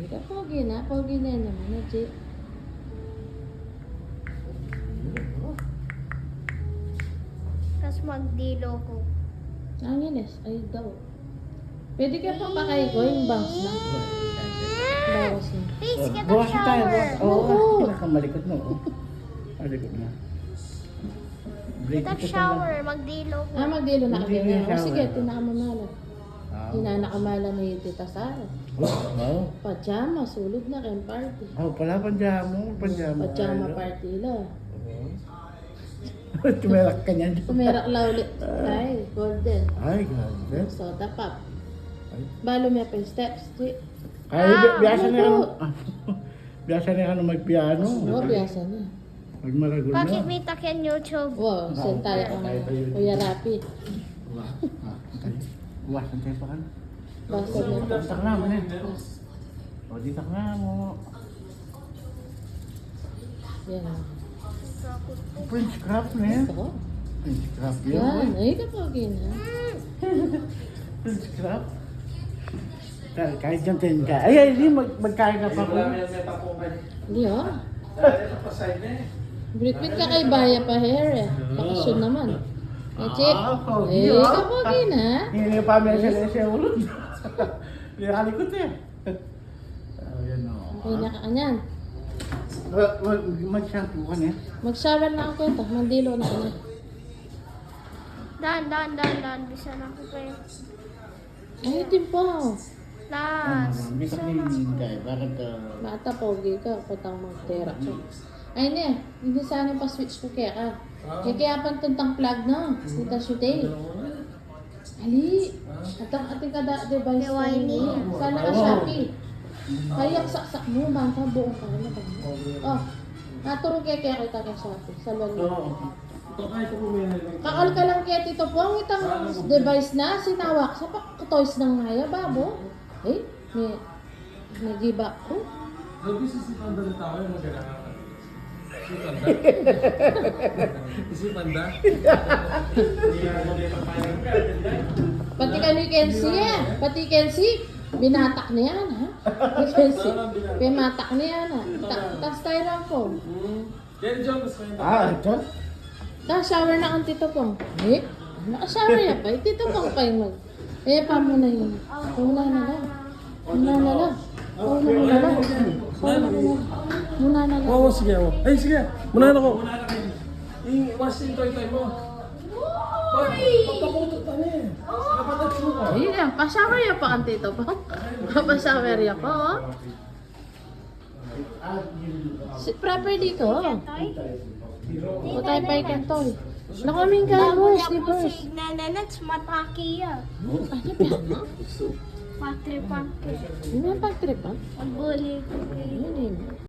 Ika, pogi na. Pogi na naman na, Jay. Tapos magdilo ko. Ang inis. Ay, daw. Pwede ka pa pakay ko yung bangs na. Bawas na. Please, get a Bukas na tayo. shower. Oo, pinakamalikot mo. Malikot na. Get a shower. Magdilo ko. Ah, magdilo na kami Magdilo na. yung O shower. sige, tinakamamala. Ah. Tinakamala ni Tita Sara. Oo. Pajama, sulod na kayong party. Oh, pala panjamo. Panjamo. Pajama party la. Tumerak ka niyan. Pumerak la ulit. Ay, golden. Ay, grabe. Soda pop. Ay. Balo may pa yung steps. Di. Ay, biyasa na yan. Biyasa na yan magpiano. Oo, biyasa na. Magmaragol na. Bakit may takyan YouTube? Wow, sentaya ang Kuya Rapi. Uwasan tayo pa ka na. Basa na. Ditak na mo na. O, ditak na mo. Yan. French crab na yan. Ito. French crab yan. Yan. boy. Ay, kapag na. French crab. Kahit dyan tayo ka. Ay, hindi. Magkain ka pa ko. Hindi oh. Britpit ka kay Baya pa hair eh. Bakasyon naman. Eh, Chick. pogi, Eh, oh. kapag na. Hindi pa may siya ulo. Hindi nakalikot eh. Ayan o. Okay na ka kanyan. Mag-shampoo ka na. Mag-shower na ako ito. Mandilo na ako. Dan. Bisa na ko kayo. Ay, timpo. Last. Hindi ka pininday. Bakit Bata, pogi ka. Patang magtera ka. Ay, ne. Hindi sana pa-switch ko kaya ka. Kaya pan tuntang plug na. Kita shootay. Ali. Atang ating kada device ko Whiny. yun. Sana ka Shopee. Kaya saksak mo. Banta buong ka na. Oh. Naturo kaya kita kay Shopee. Sa lalo. Kakal ka lang kaya tito po. Ang itang device na. Sinawak sa toys ng maya. Babo. Eh. May giba ko. Sabi si Panda na tao yung magkailangan. Si Panda? Si Panda? Pati ka ni Kenzie eh. Pati Kenzie, binatak na yan ha. Kenzie, pimatak na yan ha. Tas styrofoam. Kaya John, gusto ko yung ito? Tas shower na ang tito pong. Eh, naka-shower yan pa. Tito pong pa yung mag... Eh, pa muna yun. Muna na lang. Muna na lang. Muna na lang. Muna na lang. Oo, sige ako. Ay, sige. Munahan ako. I-wash yung toy-toy mo. Pagkaputot na niya eh. Kapatid mo ko. Ayun yan, pa-shower yan pa ang tito pong. Pa-shower yan pa oh. Properly ko. Putay pa ikan toy. Nakaming ka mo, slippers. Nananats mataki ya. Ano ba? Patri-patri. Hindi na pag-trip ah. Ang bully ko kayo. Yun yun.